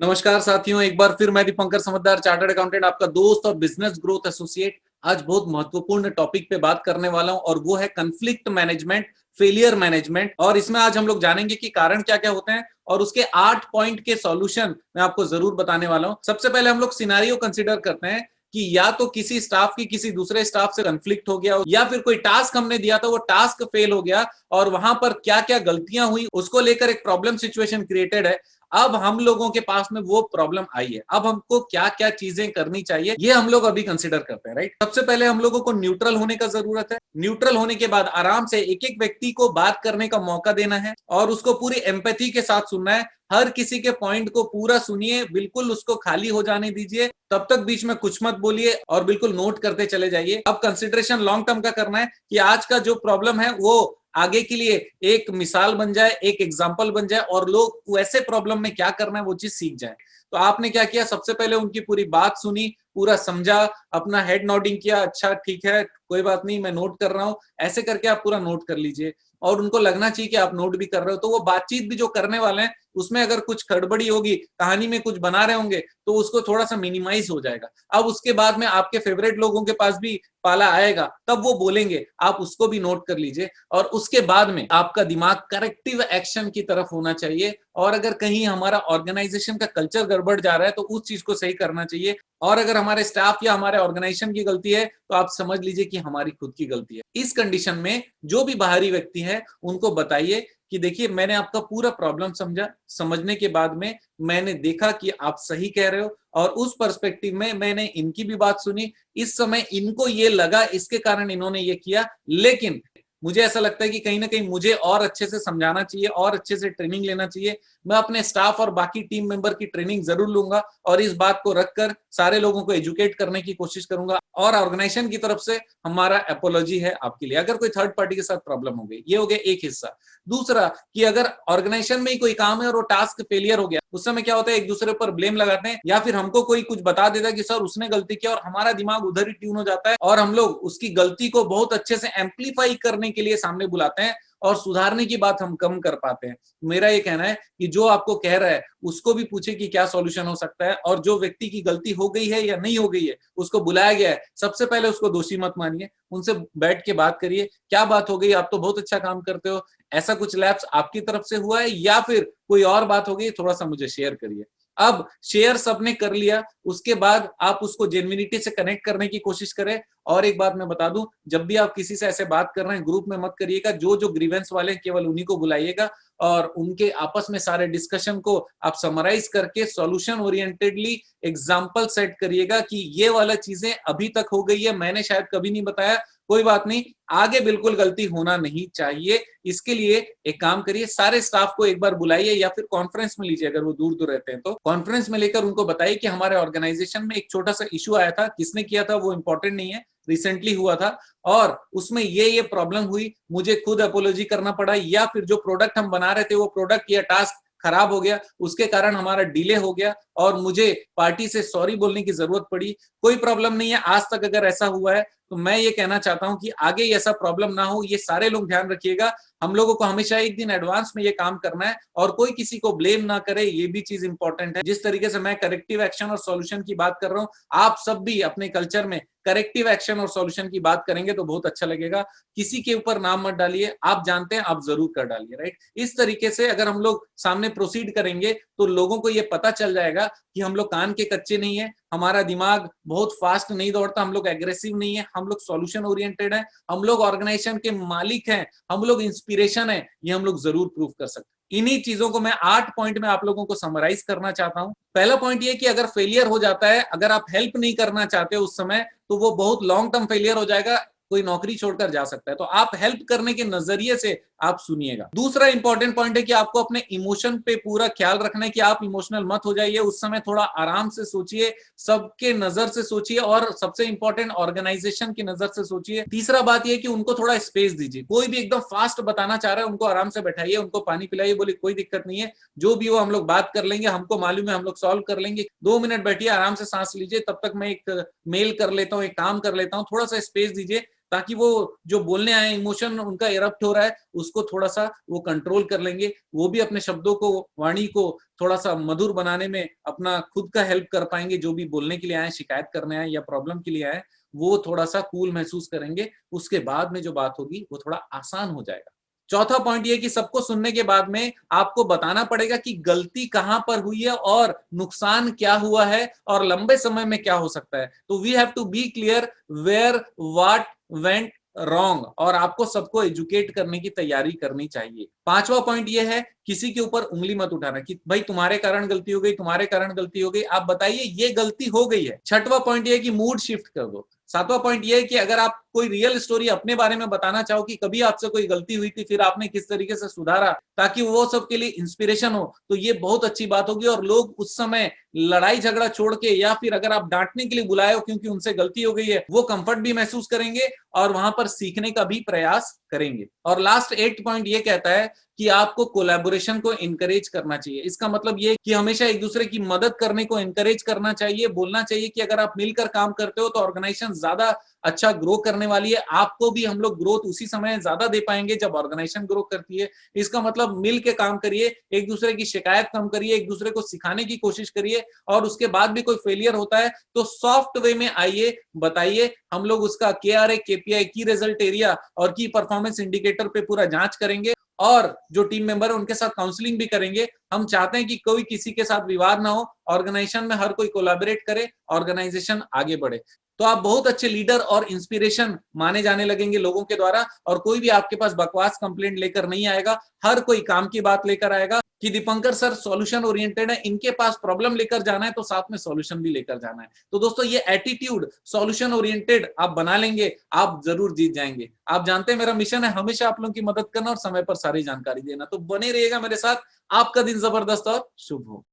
नमस्कार साथियों, एक बार फिर मैं दीपंकर समझदार चार्टर्ड अकाउंटेंट, आपका दोस्त और बिजनेस ग्रोथ एसोसिएट आज बहुत महत्वपूर्ण टॉपिक पे बात करने वाला हूं और वो है कन्फ्लिक्ट मैनेजमेंट, फेलियर मैनेजमेंट। और इसमें आज हम लोग जानेंगे कि कारण क्या क्या होते हैं और उसके 8 पॉइंट के सॉल्यूशन मैं आपको जरूर बताने वाला हूं। सबसे पहले हम लोग सिनारियो कंसीडर करते हैं कि या तो किसी स्टाफ की किसी दूसरे स्टाफ से कन्फ्लिक्ट हो गया या फिर कोई टास्क हमने दिया था वो टास्क फेल हो गया और वहां पर क्या क्या गलतियां हुई उसको लेकर एक प्रॉब्लम सिचुएशन क्रिएटेड है। अब हम लोगों के पास में वो प्रॉब्लम आई है, अब हमको क्या क्या चीजें करनी चाहिए ये हम लोग अभी कंसिडर करते हैं। राइट, सबसे पहले हम लोगों को न्यूट्रल होने का जरूरत है। न्यूट्रल होने के बाद आराम से एक एक व्यक्ति को बात करने का मौका देना है और उसको पूरी एम्पैथी के साथ सुनना है। हर किसी के पॉइंट को पूरा सुनिए, बिल्कुल उसको खाली हो जाने दीजिए, तब तक बीच में कुछ मत बोलिए और बिल्कुल नोट करते चले जाइए। अब कंसिडरेशन लॉन्ग टर्म का करना है कि आज का जो प्रॉब्लम है वो आगे के लिए एक मिसाल बन जाए, एक एग्जाम्पल बन जाए और लोग वैसे प्रॉब्लम में क्या करना है वो चीज सीख जाए। तो आपने क्या किया, सबसे पहले उनकी पूरी बात सुनी, पूरा समझा, अपना हेड नोडिंग किया, अच्छा ठीक है कोई बात नहीं मैं नोट कर रहा हूं, ऐसे करके आप पूरा नोट कर लीजिए और उनको लगना चाहिए कि आप नोट भी कर रहे हो। तो वो बातचीत भी जो करने वाले हैं उसमें अगर कुछ खड़बड़ी होगी, कहानी में कुछ बना रहे होंगे तो उसको थोड़ा सा मिनिमाइज हो जाएगा। अब उसके बाद में आपके फेवरेट लोगों के पास भी पाला आएगा, तब वो बोलेंगे, आप उसको भी नोट कर लीजिए। और उसके बाद में आपका दिमाग करेक्टिव एक्शन की तरफ होना चाहिए और अगर कहीं हमारा ऑर्गेनाइजेशन का कल्चर गड़बड़ जा रहा है तो उस चीज को सही करना चाहिए। और अगर हमारे स्टाफ या हमारे ऑर्गेनाइजेशन की गलती है तो आप समझ लीजिए कि हमारी खुद की गलती है। इस कंडीशन में जो भी बाहरी व्यक्ति है उनको बताइए कि देखिए मैंने आपका पूरा प्रॉब्लम समझा, समझने के बाद में मैंने देखा कि आप सही कह रहे हो और उस पर्सपेक्टिव में मैंने इनकी भी बात सुनी, इस समय इनको ये लगा इसके कारण इन्होंने ये किया, लेकिन मुझे ऐसा लगता है कि कहीं ना कहीं मुझे और अच्छे से समझाना चाहिए और अच्छे से ट्रेनिंग लेना चाहिए। मैं अपने स्टाफ और बाकी टीम मेंबर की ट्रेनिंग जरूर लूंगा और इस बात को रखकर सारे लोगों को एजुकेट करने की कोशिश करूंगा और ऑर्गेनाइजेशन की तरफ से हमारा एपोलॉजी है आपके लिए अगर कोई थर्ड पार्टी के साथ प्रॉब्लम हो गई। ये हो गया एक हिस्सा। दूसरा कि अगर ऑर्गेनाइजेशन में ही कोई काम है और वो टास्क फेलियर हो गया, उस समय क्या होता है एक दूसरे पर ब्लेम लगाते हैं या फिर हमको कोई कुछ बता देता है कि सर उसने गलती किया और हमारा दिमाग उधर ही ट्यून हो जाता है और हम लोग उसकी गलती को बहुत अच्छे से एम्पलीफाई करने के लिए सामने बुलाते हैं और सुधारने की बात हम कम कर पाते हैं। मेरा ये कहना है कि जो आपको कह रहा है उसको भी पूछे कि क्या सॉल्यूशन हो सकता है और जो व्यक्ति की गलती हो गई है या नहीं हो गई है उसको बुलाया गया है, सबसे पहले उसको दोषी मत मानिए, उनसे बैठ के बात करिए, क्या बात हो गई, आप तो बहुत अच्छा काम करते हो, ऐसा कुछ लैप्स आपकी तरफ से हुआ है या फिर कोई और बात हो गई, थोड़ा सा मुझे शेयर करिए। अब शेयर सबने कर लिया, उसके बाद आप उसको जेन्युइनिटी से कनेक्ट करने की कोशिश करें। और एक बात मैं बता दूं, जब भी आप किसी से ऐसे बात कर रहे हैं ग्रुप में मत करिएगा, जो जो ग्रीवेंस वाले केवल उन्हीं को बुलाइएगा और उनके आपस में सारे डिस्कशन को आप समराइज करके सॉल्यूशन ओरिएंटेडली एग्जांपल सेट करिएगा कि ये वाला चीजें अभी तक हो गई है, मैंने शायद कभी नहीं बताया, कोई बात नहीं, आगे बिल्कुल गलती होना नहीं चाहिए। इसके लिए एक काम करिए, सारे स्टाफ को एक बार बुलाइए या फिर कॉन्फ्रेंस में लीजिए, अगर वो दूर दूर रहते हैं तो कॉन्फ्रेंस में लेकर उनको बताइए कि हमारे ऑर्गेनाइजेशन में एक छोटा सा इशू आया था, किसने किया था वो इंपॉर्टेंट नहीं है, रिसेंटली हुआ था और उसमें ये प्रॉब्लम हुई, मुझे खुद अपोलॉजी करना पड़ा या फिर जो प्रोडक्ट हम बना रहे थे वो प्रोडक्ट या टास्क खराब हो गया, उसके कारण हमारा डिले हो गया और मुझे पार्टी से सॉरी बोलने की जरूरत पड़ी। कोई प्रॉब्लम नहीं है, आज तक अगर ऐसा हुआ है तो मैं ये कहना चाहता हूं कि आगे ऐसा प्रॉब्लम ना हो, ये सारे लोग ध्यान रखिएगा। हम लोगों को हमेशा एक दिन एडवांस में ये काम करना है और कोई किसी को ब्लेम ना करे, ये भी चीज इंपॉर्टेंट है। जिस तरीके से मैं करेक्टिव एक्शन और सॉल्यूशन की बात कर रहा हूं, आप सब भी अपने कल्चर में करेक्टिव एक्शन और सॉल्यूशन की बात करेंगे तो बहुत अच्छा लगेगा। किसी के ऊपर नाम मत डालिए, आप जानते हैं आप जरूर कर डालिए। राइट, इस तरीके से अगर हम लोग सामने प्रोसीड करेंगे तो लोगों को ये पता चल जाएगा कि हम लोग कान के कच्चे नहीं है, हमारा दिमाग बहुत फास्ट नहीं दौड़ता, हम लोग एग्रेसिव नहीं है, हम लोग सॉल्यूशन ओरिएंटेड है, हम लोग ऑर्गेनाइजेशन के मालिक हैं, हम लोग इंस्पिरेशन है, ये हम लोग जरूर प्रूव कर सकते हैं। इन्हीं चीजों को मैं 8 पॉइंट में आप लोगों को समराइज करना चाहता हूं। पहला पॉइंट ये कि अगर फेलियर हो जाता है, अगर आप हेल्प नहीं करना चाहते उस समय, तो वो बहुत लॉन्ग टर्म फेलियर हो जाएगा, कोई नौकरी छोड़कर जा सकता है। तो आप हेल्प करने के नजरिए से आप सुनिएगा। दूसरा इंपॉर्टेंट पॉइंट है कि आपको अपने इमोशन पे पूरा ख्याल रखना है कि आप इमोशनल मत हो जाइए, उस समय थोड़ा आराम से सोचिए, सबके नजर से सोचिए और सबसे इंपॉर्टेंट ऑर्गेनाइजेशन की नजर से सोचिए। तीसरा बात यह कि उनको थोड़ा स्पेस दीजिए, कोई भी एकदम फास्ट बताना चाह रहा है उनको आराम से बैठाइए, उनको पानी पिलाइए, बोलिए कोई दिक्कत नहीं है, जो भी हो हम लोग बात कर लेंगे, हमको मालूम है हम लोग सॉल्व कर लेंगे, 2 मिनट बैठिए, आराम से सांस लीजिए, तब तक मैं एक मेल कर लेता हूँ, एक काम कर लेता हूँ, थोड़ा सा स्पेस दीजिए ताकि वो जो बोलने आए इमोशन उनका इरप्ट हो रहा है उसको थोड़ा सा वो कंट्रोल कर लेंगे, वो भी अपने शब्दों को, वाणी को थोड़ा सा मधुर बनाने में अपना खुद का हेल्प कर पाएंगे। जो भी बोलने के लिए आए, शिकायत करने आए या प्रॉब्लम के लिए आए, वो थोड़ा सा कूल महसूस करेंगे। उसके बाद में जो बात होगी वो थोड़ा आसान हो जाएगा। चौथा पॉइंट ये कि सबको सुनने के बाद में आपको बताना पड़ेगा कि गलती कहां पर हुई है और नुकसान क्या हुआ है और लंबे समय में क्या हो सकता है। तो we have to be clear where what went wrong, और आपको सबको एजुकेट करने की तैयारी करनी चाहिए। पांचवा पॉइंट ये है, किसी के ऊपर उंगली मत उठाना कि भाई तुम्हारे कारण गलती हो गई, तुम्हारे कारण गलती हो गई, आप बताइए ये गलती हो गई है। छठवां पॉइंट ये है कि मूड शिफ्ट कर दो। सातवां पॉइंट ये है कि अगर आप कोई रियल स्टोरी अपने बारे में बताना चाहो कि कभी आपसे कोई गलती हुई थी, फिर आपने किस तरीके से सुधारा, ताकि वो सबके लिए इंस्पिरेशन हो, तो ये बहुत अच्छी बात होगी। और लोग उस समय लड़ाई झगड़ा छोड़ के, या फिर अगर आप डांटने के लिए बुलाए हो क्योंकि उनसे गलती हो गई है, वो कंफर्ट भी महसूस करेंगे और वहां पर सीखने का भी प्रयास करेंगे। और लास्ट 8 पॉइंट ये कहता है कि आपको कोलैबोरेशन को एनकरेज करना चाहिए। इसका मतलब ये कि हमेशा एक दूसरे की मदद करने को एनकरेज करना चाहिए, बोलना चाहिए कि अगर आप मिलकर काम करते हो तो ऑर्गेनाइजेशन ज्यादा अच्छा ग्रो करने वाली है। आपको भी हम लोग ग्रोथ उसी समय ज्यादा दे पाएंगे जब ऑर्गेनाइजेशन ग्रो करती है। इसका मतलब मिल के काम करिए, एक दूसरे की शिकायत कम करिए, एक दूसरे को सिखाने की कोशिश करिए, और उसके बाद भी कोई फेलियर होता है तो सॉफ्ट वे में आइए, बताइए। हम लोग उसका KRA, KPI, की रिजल्ट एरिया और की परफॉर्मेंस इंडिकेटर पे पूरा जांच करेंगे, और जो टीम मेंबर है उनके साथ काउंसलिंग भी करेंगे। हम चाहते हैं कि कोई किसी के साथ विवाद ना हो, ऑर्गेनाइजेशन में हर कोई कोलैबोरेट करे, ऑर्गेनाइजेशन आगे बढ़े। तो आप बहुत अच्छे लीडर और इंस्पिरेशन माने जाने लगेंगे लोगों के द्वारा, और कोई भी आपके पास बकवास कंप्लेंट लेकर नहीं आएगा, हर कोई काम की बात लेकर आएगा कि दीपंकर सर सॉल्यूशन ओरिएंटेड है, इनके पास प्रॉब्लम लेकर जाना है तो साथ में सॉल्यूशन भी लेकर जाना है। तो दोस्तों ये एटीट्यूड सॉल्यूशन ओरिएंटेड आप बना लेंगे, आप जरूर जीत जाएंगे। आप जानते हैं मेरा मिशन है हमेशा आप लोगों की मदद करना और समय पर सारी जानकारी देना, तो बने रहिएगा मेरे साथ। आपका दिन जबरदस्त और शुभ हो।